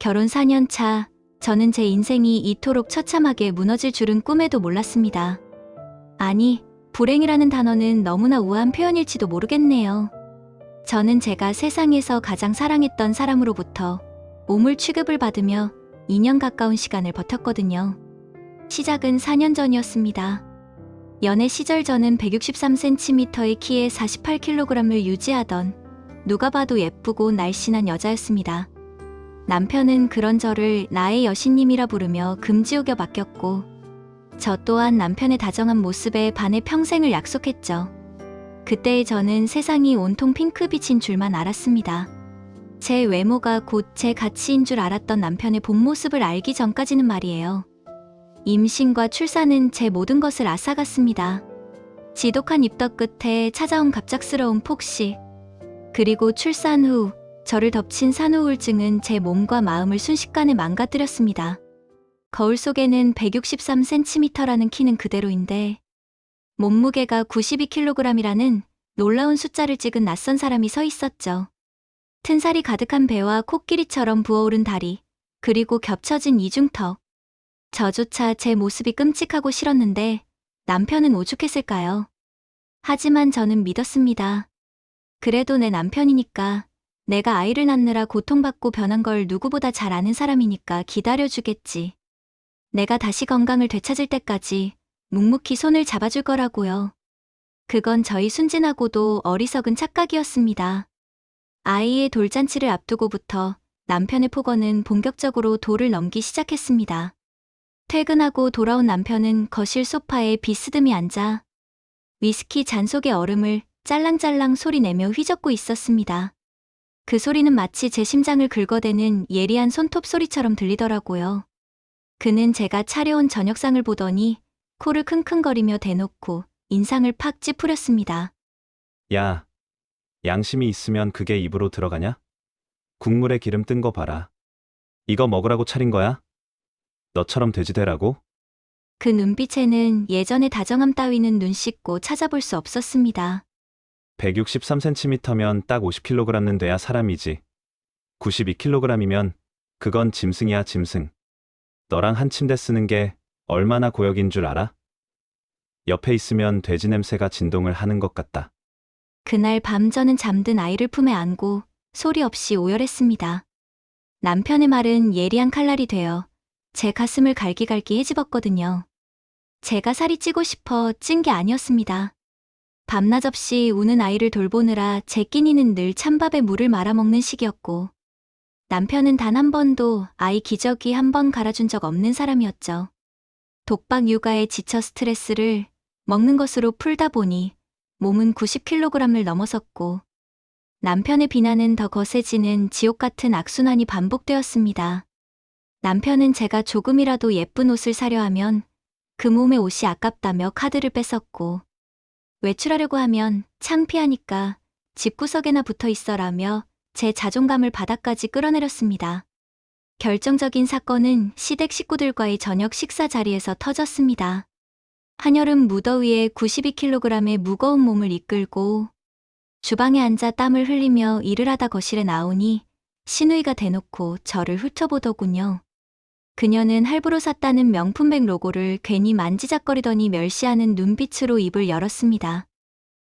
결혼 4년 차, 저는 제 인생이 이토록 처참하게 무너질 줄은 꿈에도 몰랐습니다. 아니, 불행이라는 단어는 너무나 우아한 표현일지도 모르겠네요. 저는 제가 세상에서 가장 사랑했던 사람으로부터 오물 취급을 받으며 2년 가까운 시간을 버텼거든요. 시작은 4년 전이었습니다. 연애 시절 저는 163cm의 키에 48kg을 유지하던 누가 봐도 예쁘고 날씬한 여자였습니다. 남편은 그런 저를 나의 여신님이라 부르며 금지옥여 맡겼고, 저 또한 남편의 다정한 모습에 반해 평생을 약속했죠. 그때의 저는 세상이 온통 핑크빛인 줄만 알았습니다. 제 외모가 곧 제 가치인 줄 알았던 남편의 본 모습을 알기 전까지는 말이에요. 임신과 출산은 제 모든 것을 앗아갔습니다. 지독한 입덧 끝에 찾아온 갑작스러운 폭식, 그리고 출산 후 저를 덮친 산후우울증은 제 몸과 마음을 순식간에 망가뜨렸습니다. 거울 속에는 163cm라는 키는 그대로인데 몸무게가 92kg이라는 놀라운 숫자를 찍은 낯선 사람이 서 있었죠. 튼살이 가득한 배와 코끼리처럼 부어오른 다리, 그리고 겹쳐진 이중턱. 저조차 제 모습이 끔찍하고 싫었는데 남편은 오죽했을까요? 하지만 저는 믿었습니다. 그래도 내 남편이니까, 내가 아이를 낳느라 고통받고 변한 걸 누구보다 잘 아는 사람이니까 기다려주겠지. 내가 다시 건강을 되찾을 때까지 묵묵히 손을 잡아줄 거라고요. 그건 저희 순진하고도 어리석은 착각이었습니다. 아이의 돌잔치를 앞두고부터 남편의 폭언은 본격적으로 도를 넘기 시작했습니다. 퇴근하고 돌아온 남편은 거실 소파에 비스듬히 앉아 위스키 잔 속의 얼음을 짤랑짤랑 소리내며 휘젓고 있었습니다. 그 소리는 마치 제 심장을 긁어대는 예리한 손톱 소리처럼 들리더라고요. 그는 제가 차려온 저녁상을 보더니 코를 킁킁거리며 대놓고 인상을 팍 찌푸렸습니다. 야, 양심이 있으면 그게 입으로 들어가냐? 국물에 기름 뜬 거 봐라. 이거 먹으라고 차린 거야? 너처럼 돼지 되라고? 그 눈빛에는 예전의 다정함 따위는 눈 씻고 찾아볼 수 없었습니다. 163cm면 딱 50kg는 돼야 사람이지. 92kg이면 그건 짐승이야, 짐승. 너랑 한 침대 쓰는 게 얼마나 고역인 줄 알아? 옆에 있으면 돼지 냄새가 진동을 하는 것 같다. 그날 밤 저는 잠든 아이를 품에 안고 소리 없이 오열했습니다. 남편의 말은 예리한 칼날이 되어 제 가슴을 갈기갈기 헤집었거든요. 제가 살이 찌고 싶어 찐 게 아니었습니다. 밤낮 없이 우는 아이를 돌보느라 제 끼니는 늘 찬밥에 물을 말아먹는 시기였고, 남편은 단 한 번도 아이 기저귀 한 번 갈아준 적 없는 사람이었죠. 독박 육아에 지쳐 스트레스를 먹는 것으로 풀다 보니 몸은 90kg을 넘어섰고, 남편의 비난은 더 거세지는 지옥 같은 악순환이 반복되었습니다. 남편은 제가 조금이라도 예쁜 옷을 사려 하면 그 몸의 옷이 아깝다며 카드를 뺐었고, 외출하려고 하면 창피하니까 집구석에나 붙어 있어라며 제 자존감을 바닥까지 끌어내렸습니다. 결정적인 사건은 시댁 식구들과의 저녁 식사 자리에서 터졌습니다. 한여름 무더위에 92kg의 무거운 몸을 이끌고 주방에 앉아 땀을 흘리며 일을 하다 거실에 나오니 시누이가 대놓고 저를 훑어보더군요. 그녀는 할부로 샀다는 명품백 로고를 괜히 만지작거리더니 멸시하는 눈빛으로 입을 열었습니다.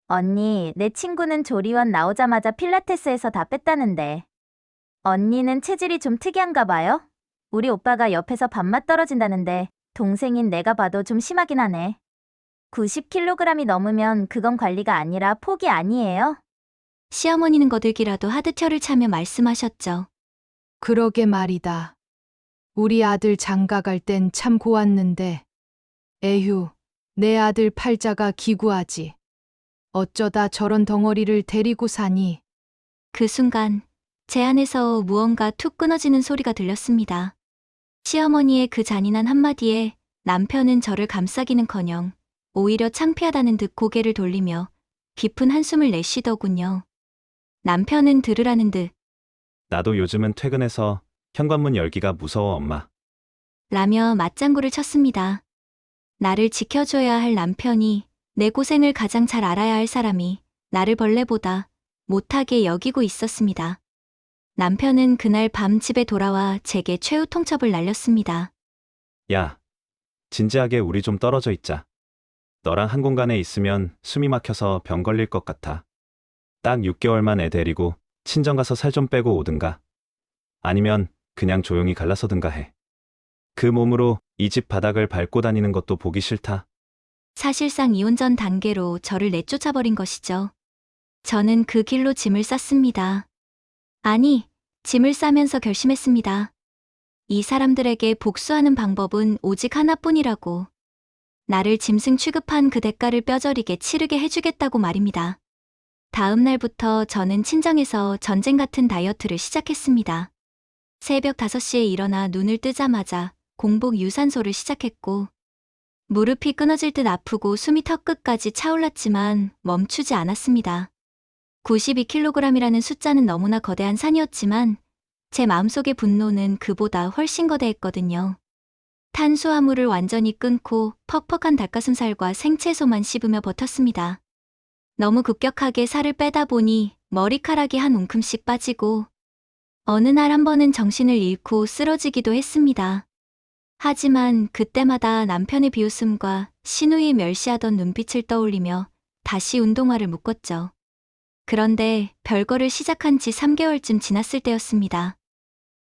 언니, 내 친구는 조리원 나오자마자 필라테스에서 다 뺐다는데. 언니는 체질이 좀 특이한가 봐요? 우리 오빠가 옆에서 밥맛 떨어진다는데 동생인 내가 봐도 좀 심하긴 하네. 90kg이 넘으면 그건 관리가 아니라 포기 아니에요? 시어머니는 거들기라도 하듯 혀를 차며 말씀하셨죠. 그러게 말이다. 우리 아들 장가 갈 땐 참 고왔는데. 에휴, 내 아들 팔자가 기구하지. 어쩌다 저런 덩어리를 데리고 사니. 그 순간 제 안에서 무언가 툭 끊어지는 소리가 들렸습니다. 시어머니의 그 잔인한 한마디에 남편은 저를 감싸기는커녕 오히려 창피하다는 듯 고개를 돌리며 깊은 한숨을 내쉬더군요. 남편은 들으라는 듯 나도 요즘은 퇴근해서 현관문 열기가 무서워, 엄마. 라며 맞장구를 쳤습니다. 나를 지켜줘야 할 남편이, 내 고생을 가장 잘 알아야 할 사람이 나를 벌레보다 못하게 여기고 있었습니다. 남편은 그날 밤 집에 돌아와 제게 최후 통첩을 날렸습니다. 야, 진지하게 우리 좀 떨어져 있자. 너랑 한 공간에 있으면 숨이 막혀서 병 걸릴 것 같아. 딱 6개월만 애 데리고 친정 가서 살 좀 빼고 오든가. 아니면 그냥 조용히 갈라서든가 해. 그 몸으로 이 집 바닥을 밟고 다니는 것도 보기 싫다. 사실상 이혼 전 단계로 저를 내쫓아버린 것이죠. 저는 그 길로 짐을 쌌습니다. 아니, 짐을 싸면서 결심했습니다. 이 사람들에게 복수하는 방법은 오직 하나뿐이라고. 나를 짐승 취급한 그 대가를 뼈저리게 치르게 해주겠다고 말입니다. 다음 날부터 저는 친정에서 전쟁 같은 다이어트를 시작했습니다. 새벽 5시에 일어나 눈을 뜨자마자 공복 유산소를 시작했고, 무릎이 끊어질 듯 아프고 숨이 턱끝까지 차올랐지만 멈추지 않았습니다. 92kg이라는 숫자는 너무나 거대한 산이었지만 제 마음속의 분노는 그보다 훨씬 거대했거든요. 탄수화물을 완전히 끊고 퍽퍽한 닭가슴살과 생채소만 씹으며 버텼습니다. 너무 급격하게 살을 빼다 보니 머리카락이 한 움큼씩 빠지고 어느 날 한 번은 정신을 잃고 쓰러지기도 했습니다. 하지만 그때마다 남편의 비웃음과 시누이 멸시하던 눈빛을 떠올리며 다시 운동화를 묶었죠. 그런데 별거를 시작한 지 3개월쯤 지났을 때였습니다.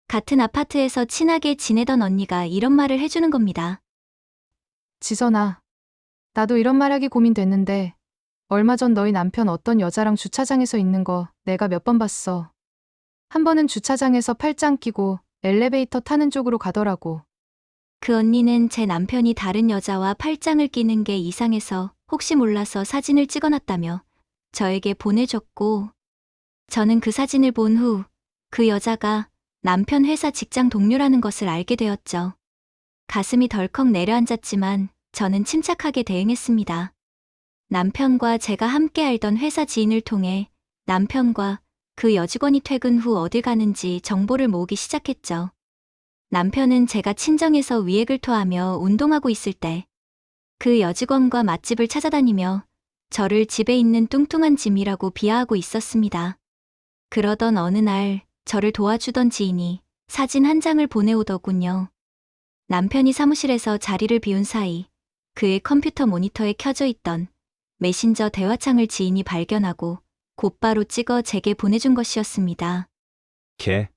같은 아파트에서 친하게 지내던 언니가 이런 말을 해주는 겁니다. 지선아, 나도 이런 말하기 고민됐는데 얼마 전 너희 남편 어떤 여자랑 주차장에서 있는 거 내가 몇 번 봤어. 한 번은 주차장에서 팔짱 끼고 엘리베이터 타는 쪽으로 가더라고. 그 언니는 제 남편이 다른 여자와 팔짱을 끼는 게 이상해서 혹시 몰라서 사진을 찍어놨다며 저에게 보내줬고, 저는 그 사진을 본 후 그 여자가 남편 회사 직장 동료라는 것을 알게 되었죠. 가슴이 덜컥 내려앉았지만 저는 침착하게 대응했습니다. 남편과 제가 함께 알던 회사 지인을 통해 남편과 그 여직원이 퇴근 후 어딜 가는지 정보를 모으기 시작했죠. 남편은 제가 친정에서 위액을 토하며 운동하고 있을 때 그 여직원과 맛집을 찾아다니며 저를 집에 있는 뚱뚱한 짐이라고 비하하고 있었습니다. 그러던 어느 날 저를 도와주던 지인이 사진 한 장을 보내오더군요. 남편이 사무실에서 자리를 비운 사이 그의 컴퓨터 모니터에 켜져 있던 메신저 대화창을 지인이 발견하고 곧바로 찍어 제게 보내준 것이었습니다. 걔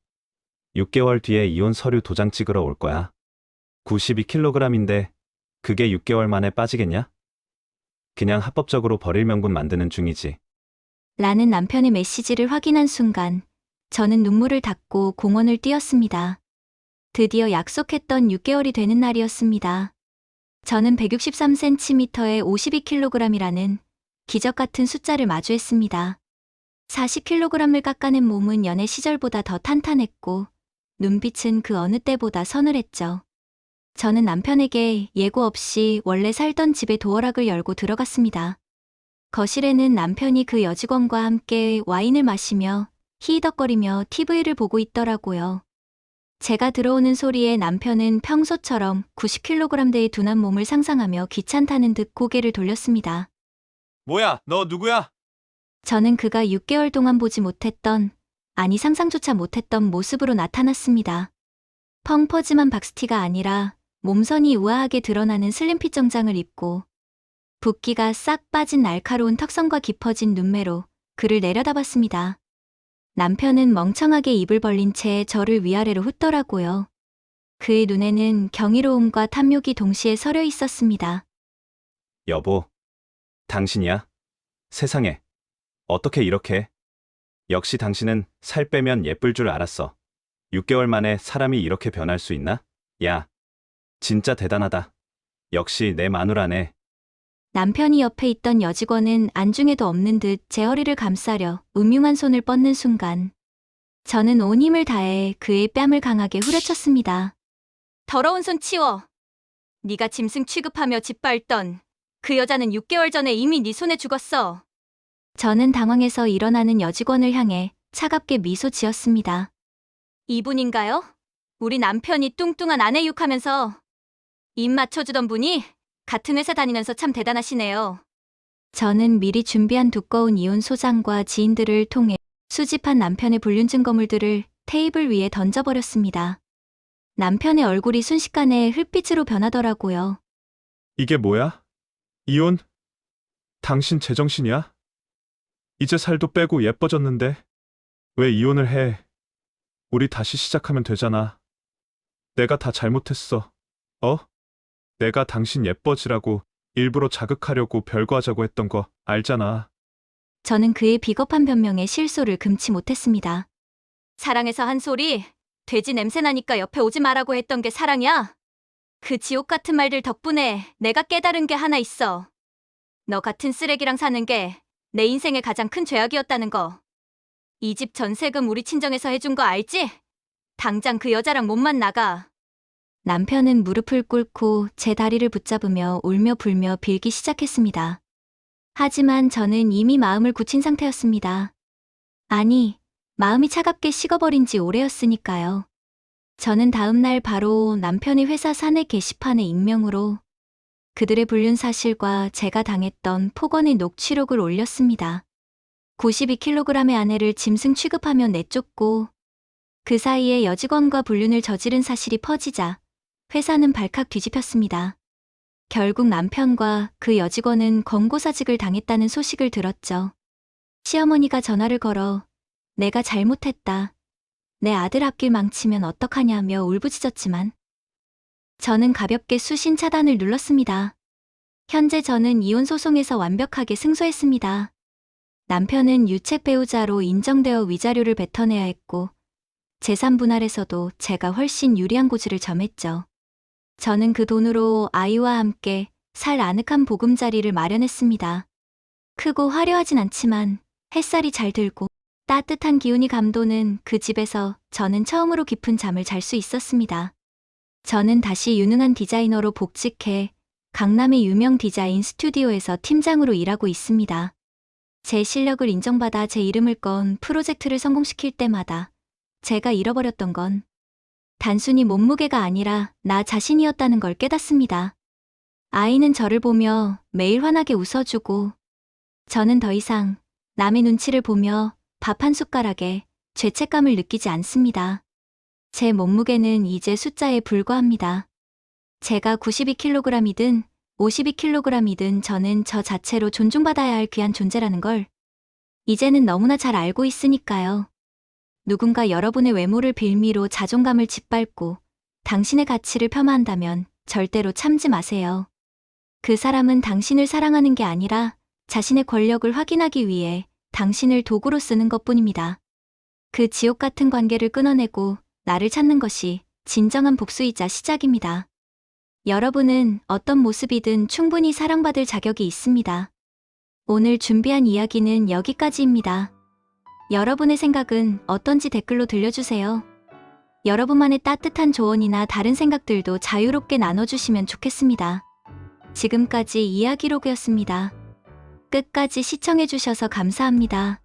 6개월 뒤에 이혼 서류 도장 찍으러 올 거야. 92kg인데 그게 6개월 만에 빠지겠냐? 그냥 합법적으로 버릴 명분 만드는 중이지. 라는 남편의 메시지를 확인한 순간 저는 눈물을 닦고 공원을 뛰었습니다. 드디어 약속했던 6개월이 되는 날이었습니다. 저는 163cm에 52kg이라는 기적 같은 숫자를 마주했습니다. 40kg을 깎아낸 몸은 연애 시절보다 더 탄탄했고 눈빛은 그 어느 때보다 서늘했죠. 저는 남편에게 예고 없이 원래 살던 집에 도어락을 열고 들어갔습니다. 거실에는 남편이 그 여직원과 함께 와인을 마시며 히히덕거리며 TV를 보고 있더라고요. 제가 들어오는 소리에 남편은 평소처럼 90kg대의 둔한 몸을 상상하며 귀찮다는 듯 고개를 돌렸습니다. 뭐야, 너 누구야? 저는 그가 6개월 동안 보지 못했던, 아니 상상조차 못했던 모습으로 나타났습니다. 펑퍼짐한 박스티가 아니라 몸선이 우아하게 드러나는 슬림핏 정장을 입고 붓기가 싹 빠진 날카로운 턱선과 깊어진 눈매로 그를 내려다봤습니다. 남편은 멍청하게 입을 벌린 채 저를 위아래로 훑더라고요. 그의 눈에는 경이로움과 탐욕이 동시에 서려 있었습니다. 여보, 당신이야? 세상에, 어떻게 이렇게? 역시 당신은 살 빼면 예쁠 줄 알았어. 6개월 만에 사람이 이렇게 변할 수 있나? 야, 진짜 대단하다. 역시 내 마누라네. 남편이 옆에 있던 여직원은 안중에도 없는 듯 제 허리를 감싸려 음흉한 손을 뻗는 순간 저는 온 힘을 다해 그의 뺨을 강하게 후려쳤습니다. 더러운 손 치워. 네가 짐승 취급하며 짓밟던 그 여자는 6개월 전에 이미 네 손에 죽었어. 저는 당황해서 일어나는 여직원을 향해 차갑게 미소 지었습니다. 이분인가요? 우리 남편이 뚱뚱한 아내 욕하면서 입 맞춰주던 분이 같은 회사 다니면서 참 대단하시네요. 저는 미리 준비한 두꺼운 이혼 소장과 지인들을 통해 수집한 남편의 불륜 증거물들을 테이블 위에 던져버렸습니다. 남편의 얼굴이 순식간에 흙빛으로 변하더라고요. 이게 뭐야? 이혼? 당신 제정신이야? 이제 살도 빼고 예뻐졌는데 왜 이혼을 해? 우리 다시 시작하면 되잖아. 내가 다 잘못했어. 내가 당신 예뻐지라고 일부러 자극하려고 별거 하자고 했던 거 알잖아. 저는 그의 비겁한 변명에 실소를 금치 못했습니다. 사랑해서 한 소리, 돼지 냄새 나니까 옆에 오지 말라고 했던 게 사랑이야? 그 지옥 같은 말들 덕분에 내가 깨달은 게 하나 있어. 너 같은 쓰레기랑 사는 게 내 인생의 가장 큰 죄악이었다는 거. 이 집 전세금 우리 친정에서 해준 거 알지? 당장 그 여자랑 몸만 나가. 남편은 무릎을 꿇고 제 다리를 붙잡으며 울며 불며 빌기 시작했습니다. 하지만 저는 이미 마음을 굳힌 상태였습니다. 아니, 마음이 차갑게 식어버린 지 오래였으니까요. 저는 다음날 바로 남편의 회사 사내 게시판에 익명으로 그들의 불륜 사실과 제가 당했던 폭언의 녹취록을 올렸습니다. 92kg의 아내를 짐승 취급하며 내쫓고 그 사이에 여직원과 불륜을 저지른 사실이 퍼지자 회사는 발칵 뒤집혔습니다. 결국 남편과 그 여직원은 권고사직을 당했다는 소식을 들었죠. 시어머니가 전화를 걸어 내가 잘못했다. 내 아들 앞길 망치면 어떡하냐며 울부짖었지만 저는 가볍게 수신 차단을 눌렀습니다. 현재 저는 이혼 소송에서 완벽하게 승소했습니다. 남편은 유책 배우자로 인정되어 위자료를 뱉어내야 했고 재산 분할에서도 제가 훨씬 유리한 고지를 점했죠. 저는 그 돈으로 아이와 함께 살 아늑한 보금자리를 마련했습니다. 크고 화려하진 않지만 햇살이 잘 들고 따뜻한 기운이 감도는 그 집에서 저는 처음으로 깊은 잠을 잘 수 있었습니다. 저는 다시 유능한 디자이너로 복직해 강남의 유명 디자인 스튜디오에서 팀장으로 일하고 있습니다. 제 실력을 인정받아 제 이름을 건 프로젝트를 성공시킬 때마다 제가 잃어버렸던 건 단순히 몸무게가 아니라 나 자신이었다는 걸 깨닫습니다. 아이는 저를 보며 매일 환하게 웃어주고 저는 더 이상 남의 눈치를 보며 밥 한 숟가락에 죄책감을 느끼지 않습니다. 제 몸무게는 이제 숫자에 불과합니다. 제가 92kg이든 52kg이든 저는 저 자체로 존중받아야 할 귀한 존재라는 걸 이제는 너무나 잘 알고 있으니까요. 누군가 여러분의 외모를 빌미로 자존감을 짓밟고 당신의 가치를 폄하한다면 절대로 참지 마세요. 그 사람은 당신을 사랑하는 게 아니라 자신의 권력을 확인하기 위해 당신을 도구로 쓰는 것뿐입니다. 그 지옥 같은 관계를 끊어내고 나를 찾는 것이 진정한 복수이자 시작입니다. 여러분은 어떤 모습이든 충분히 사랑받을 자격이 있습니다. 오늘 준비한 이야기는 여기까지입니다. 여러분의 생각은 어떤지 댓글로 들려주세요. 여러분만의 따뜻한 조언이나 다른 생각들도 자유롭게 나눠주시면 좋겠습니다. 지금까지 이야기로그였습니다. 끝까지 시청해주셔서 감사합니다.